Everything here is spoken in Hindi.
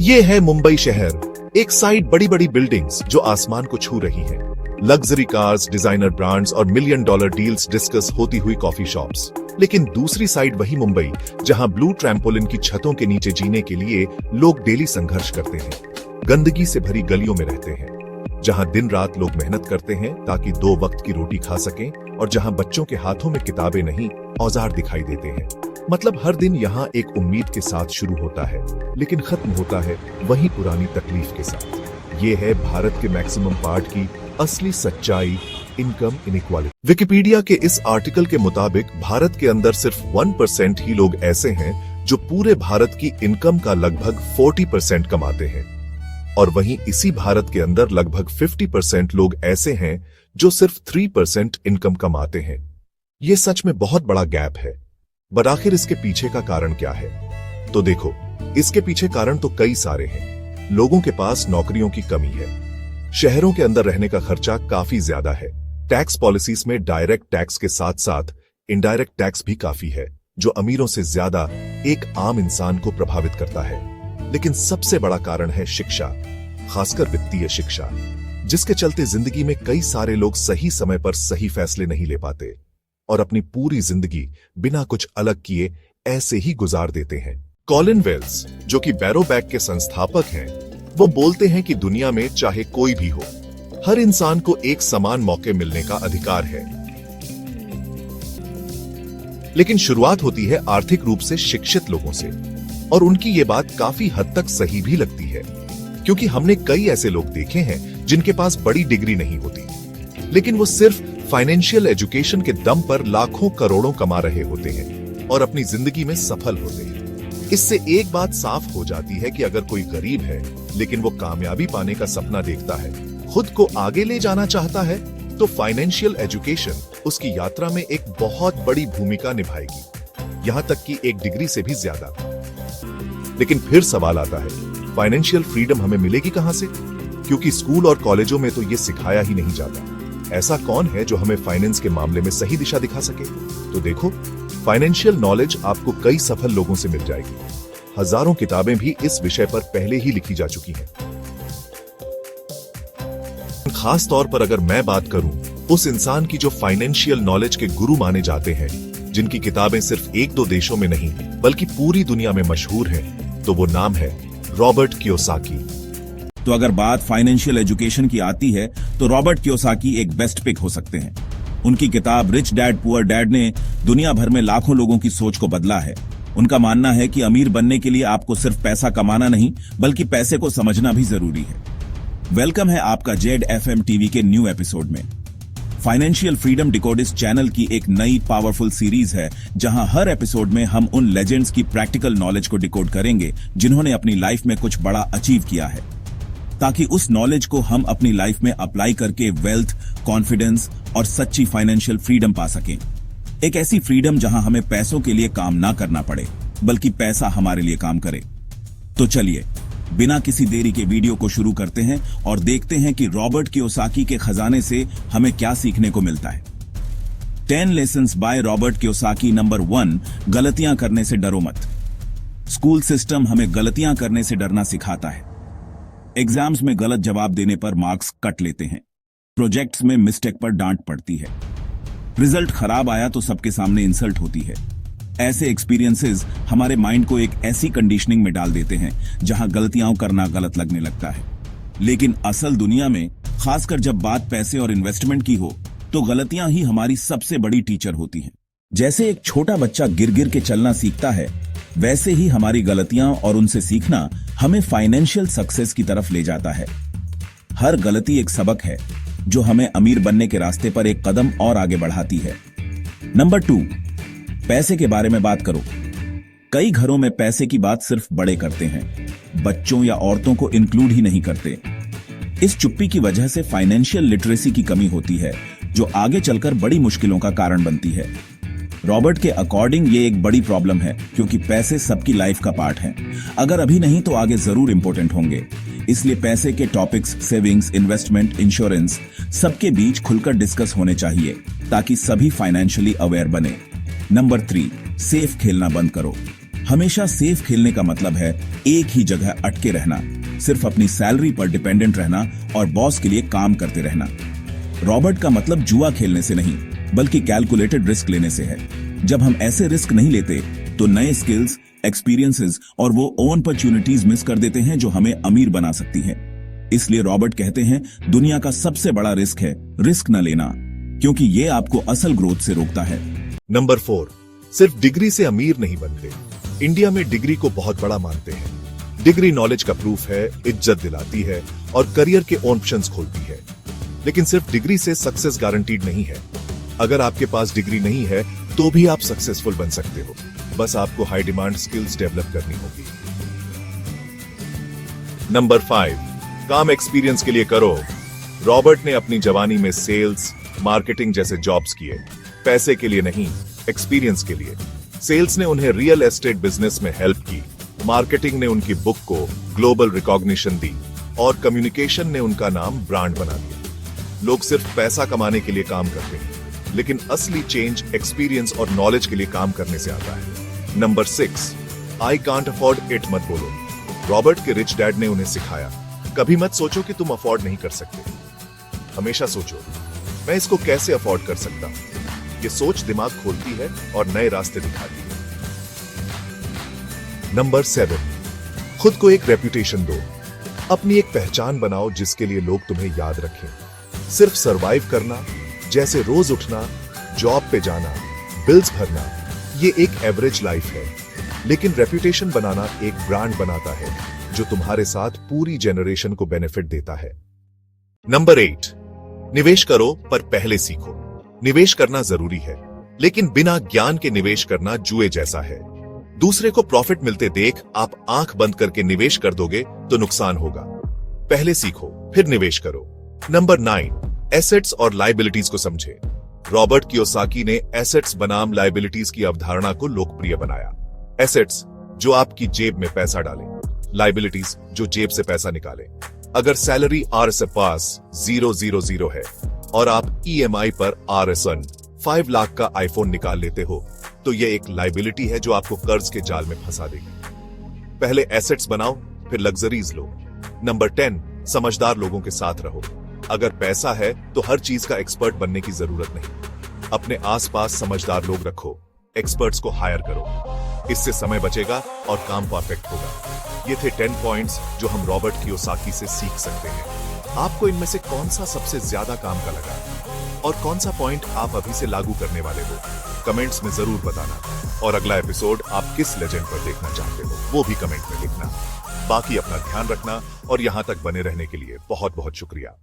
ये है मुंबई शहर। एक साइड बड़ी बड़ी बिल्डिंग्स जो आसमान को छू रही हैं, लग्जरी कार्स, डिजाइनर ब्रांड्स और मिलियन डॉलर डील्स डिस्कस होती हुई कॉफी शॉप्स। लेकिन दूसरी साइड वही मुंबई जहां ब्लू ट्रैम्पोलिन की छतों के नीचे जीने के लिए लोग डेली संघर्ष करते हैं, गंदगी से भरी गलियों में रहते हैं, जहां दिन रात लोग मेहनत करते हैं ताकि 2 वक्त की रोटी खा सकें, और जहां बच्चों के हाथों में किताबें नहीं औजार दिखाई देते हैं। मतलब हर दिन यहाँ एक उम्मीद के साथ शुरू होता है, लेकिन खत्म होता है वही पुरानी तकलीफ के साथ। ये है भारत के मैक्सिमम पार्ट की असली सच्चाई, इनकम इनइक्वालिटी। विकिपीडिया के इस आर्टिकल के मुताबिक भारत के अंदर सिर्फ 1% ही लोग ऐसे हैं जो पूरे भारत की इनकम का लगभग 40% कमाते हैं, और वहीं इसी भारत के अंदर लगभग 50% लोग ऐसे हैं जो सिर्फ 3% इनकम कमाते हैं। ये सच में बहुत बड़ा गैप है। पर आखिर इसके पीछे का कारण क्या है? तो देखो, इसके पीछे कारण तो कई सारे हैं। लोगों के पास नौकरियों की कमी है, शहरों के अंदर रहने का खर्चा काफी ज्यादा है, टैक्स पॉलिसीज में डायरेक्ट टैक्स के साथ साथ इनडायरेक्ट टैक्स भी काफी है, जो अमीरों से ज्यादा एक आम इंसान को प्रभावित करता है। लेकिन सबसे बड़ा कारण है शिक्षा, खासकर वित्तीय शिक्षा, जिसके चलते जिंदगी में कई सारे लोग सही समय पर सही फैसले नहीं ले पाते और अपनी पूरी जिंदगी बिना कुछ अलग किए ऐसे ही गुजार देते हैं। कॉलिन वेल्स, जो कि बैरो बैग के संस्थापक हैं, वो बोलते हैं कि दुनिया में चाहे कोई भी हो, हर इंसान को एक समान मौके मिलने का अधिकार है। लेकिन शुरुआत होती है आर्थिक रूप से शिक्षित लोगों से, और उनकी ये बात काफी हद तक सही भी लगती है, क्योंकि हमने कई ऐसे लोग देखे हैं जिनके पास बड़ी डिग्री नहीं होती, लेकिन वो सिर्फ फाइनेंशियल एजुकेशन के दम पर लाखों करोड़ों कमा रहे होते हैं और अपनी जिंदगी में सफल होते हैं। इससे एक बात साफ हो जाती है कि अगर कोई गरीब है लेकिन वो कामयाबी पाने का सपना देखता है, खुद को आगे ले जाना चाहता है, तो फाइनेंशियल एजुकेशन उसकी यात्रा में एक बहुत बड़ी भूमिका निभाएगी, यहां तक कि एक डिग्री से भी ज्यादा। लेकिन फिर सवाल आता है, फाइनेंशियल फ्रीडम हमें मिलेगी कहां से? क्योंकि स्कूल और कॉलेजों में तो ये सिखाया ही नहीं जाता। ऐसा कौन है जो हमें फाइनेंस के मामले में सही दिशा दिखा सके? तो देखो, फाइनेंशियल नॉलेज आपको कई सफल लोगों से मिल जाएगी। हजारों किताबें भी इस विषय पर पहले ही लिखी जा चुकी हैं। खास तौर पर अगर मैं बात करूं उस इंसान की जो फाइनेंशियल नॉलेज के गुरु माने जाते हैं, जिनकी किताबें सिर्फ 1-2 देशों में नहीं बल्कि पूरी दुनिया में मशहूर हैं, तो वो नाम है रॉबर्ट कियोसाकी। तो अगर बात फाइनेंशियल एजुकेशन की आती है तो रॉबर्ट कियोसाकी एक बेस्ट पिक हो सकते हैं। उनकी किताब रिच डैड पुअर डैड ने दुनिया भर में लाखों लोगों की सोच को बदला है। उनका मानना है कि अमीर बनने के लिए आपको सिर्फ पैसा कमाना नहीं बल्कि पैसे को समझना भी जरूरी है। वेलकम है आपका जेड FM टीवी के न्यू एपिसोड में। फाइनेंशियल फ्रीडम डिकोड इस चैनल की एक नई पावरफुल सीरीज है, जहां हर एपिसोड में हम उन लेजेंड्स की प्रैक्टिकल नॉलेज को डिकोड करेंगे जिन्होंने अपनी लाइफ में कुछ बड़ा अचीव किया है, ताकि उस नॉलेज को हम अपनी लाइफ में अप्लाई करके वेल्थ, कॉन्फिडेंस और सच्ची फाइनेंशियल फ्रीडम पा सकें। एक ऐसी फ्रीडम जहां हमें पैसों के लिए काम ना करना पड़े बल्कि पैसा हमारे लिए काम करे। तो चलिए बिना किसी देरी के वीडियो को शुरू करते हैं और देखते हैं कि रॉबर्ट कियोसाकी के खजाने से हमें क्या सीखने को मिलता है। 10 lessons by Robert Kiyosaki. Number 1, गलतियां करने से डरो मत। स्कूल सिस्टम हमें गलतियां करने से डरना सिखाता है। एग्जाम्स में गलत जवाब देने पर मार्क्स कट लेते हैं, प्रोजेक्ट्स में मिस्टेक पर डांट पड़ती है, रिजल्ट खराब आया तो सबके सामने इंसल्ट होती है। ऐसे एक्सपीरियंसेस हमारे माइंड को एक ऐसी कंडीशनिंग में डाल देते हैं जहां गलतियां करना गलत लगने लगता है। लेकिन असल दुनिया में, खासकर जब बात पैसे और इन्वेस्टमेंट की हो, तो गलतियां ही हमारी सबसे बड़ी टीचर होती हैं। जैसे एक छोटा बच्चा गिर गिर के चलना सीखता है, वैसे ही हमारी गलतियां और उनसे सीखना हमें फाइनेंशियल सक्सेस की तरफ ले जाता है। हर गलती एक सबक है जो हमें अमीर बनने के रास्ते पर एक कदम और आगे बढ़ाती है। नंबर 2, पैसे के बारे में बात करो। कई घरों में पैसे की बात सिर्फ बड़े करते हैं, बच्चों या औरतों को इंक्लूड ही नहीं करते। इस चुप्पी की वजह से फाइनेंशियल लिटरेसी की कमी होती है, जो आगे चलकर बड़ी मुश्किलों का कारण बनती है। रॉबर्ट के अकॉर्डिंग ये एक बड़ी प्रॉब्लम है, क्योंकि पैसे सबकी लाइफ का पार्ट हैं। अगर अभी नहीं तो आगे जरूर इंपॉर्टेंट होंगे। इसलिए पैसे के टॉपिक्स, सेविंग्स, इन्वेस्टमेंट, इंश्योरेंस, सबके बीच खुलकर डिस्कस होने चाहिए, ताकि सभी फाइनेंशियली अवेयर बने। नंबर 3, सेफ खेलना बंद करो। हमेशा सेफ खेलने का मतलब है एक ही जगह अटके रहना, सिर्फ अपनी सैलरी पर डिपेंडेंट रहना और बॉस के लिए काम करते रहना। रॉबर्ट का मतलब जुआ खेलने से नहीं, बल्कि कैलकुलेटेड रिस्क लेने से है। जब हम ऐसे रिस्क नहीं लेते तो नए स्किल्स, एक्सपीरियंसेस और वो अपॉर्चुनिटीज मिस कर देते हैं जो हमें अमीर बना सकती हैं। इसलिए रॉबर्ट कहते हैं दुनिया का सबसे बड़ा रिस्क है रिस्क न लेना, क्योंकि ये आपको असल ग्रोथ से रोकता है। नंबर 4, सिर्फ डिग्री से अमीर नहीं बनते। इंडिया में डिग्री को बहुत बड़ा मानते हैं। डिग्री नॉलेज का प्रूफ है, इज्जत दिलाती है और करियर के ऑप्शंस खोलती है। लेकिन सिर्फ डिग्री से सक्सेस गारंटीड नहीं है। अगर आपके पास डिग्री नहीं है तो भी आप सक्सेसफुल बन सकते हो, बस आपको हाई डिमांड स्किल्स डेवलप करनी होगी। नंबर 5, काम एक्सपीरियंस के लिए करो। रॉबर्ट ने अपनी जवानी में सेल्स, मार्केटिंग जैसे जॉब्स किए, पैसे के लिए नहीं, एक्सपीरियंस के लिए। सेल्स ने उन्हें रियल एस्टेट बिजनेस में हेल्प की, मार्केटिंग ने उनकी बुक को ग्लोबल रिकॉग्निशन दी और कम्युनिकेशन ने उनका नाम ब्रांड बना दिया। लोग सिर्फ पैसा कमाने के लिए काम करते हैं, लेकिन असली चेंज एक्सपीरियंस और नॉलेज के लिए काम करने से आता है। Number 6, I can't afford it मत बोलो। रॉबर्ट के रिच डैड ने उन्हें सिखाया, कभी मत सोचो कि तुम अफोर्ड नहीं कर सकते, हमेशा सोचो मैं इसको कैसे अफोर्ड कर सकता हूं। ये सोच दिमाग खोलती है और नए रास्ते दिखाती है। नंबर 7, खुद को एक रेपुटेशन दो। अपनी एक पहचान बनाओ जिसके लिए लोग तुम्हें याद रखें। सिर्फ सरवाइव करना, जैसे रोज उठना, जॉब पे जाना, बिल्स भरना, ये एक एवरेज लाइफ है। लेकिन रेपुटेशन बनाना एक ब्रांड बनाता है जो तुम्हारे साथ पूरी जनरेशन को बेनिफिट देता है। नंबर 8, निवेश करो पर पहले सीखो। निवेश करना जरूरी है, लेकिन बिना ज्ञान के निवेश करना जुए जैसा है। दूसरे को प्रॉफिट मिलते देख आप आंख बंद करके निवेश कर दोगे तो नुकसान होगा। पहले सीखो फिर निवेश करो। नंबर 9, एसेट्स और लायबिलिटीज को समझे। रॉबर्ट कियोसाकी ने एसेट्स बनाम लायबिलिटीज की अवधारणा को लोकप्रिय बनाया। एसेट्स जो आपकी जेब में पैसा डालें, लायबिलिटीज जो जेब से पैसा निकालें। अगर सैलरी RS पास 000 है और आप EMI पर RSN 5 लाख का आईफोन निकाल लेते हो तो यह एक लायबिलिटी है जो आपको कर्ज के जाल में फंसा देगी। पहले एसेट्स बनाओ फिर लग्जरीज लो। नंबर 10, समझदार लोगों के साथ रहो। अगर पैसा है तो हर चीज का एक्सपर्ट बनने की जरूरत नहीं। अपने आसपास समझदार लोग रखो, एक्सपर्ट्स को हायर करो। इससे समय बचेगा और काम परफेक्ट होगा। ये थे 10 पॉइंट्स जो हम रॉबर्ट कियोसाकी से सीख सकते हैं। आपको इनमें से कौन सा सबसे ज्यादा काम का लगा और कौन सा पॉइंट आप अभी से लागू करने वाले हो, कमेंट्स में जरूर बताना। और अगला एपिसोड आप किस लेजेंड पर देखना चाहते हो वो भी कमेंट में लिखना। बाकी अपना ध्यान रखना और यहां तक बने रहने के लिए बहुत बहुत शुक्रिया।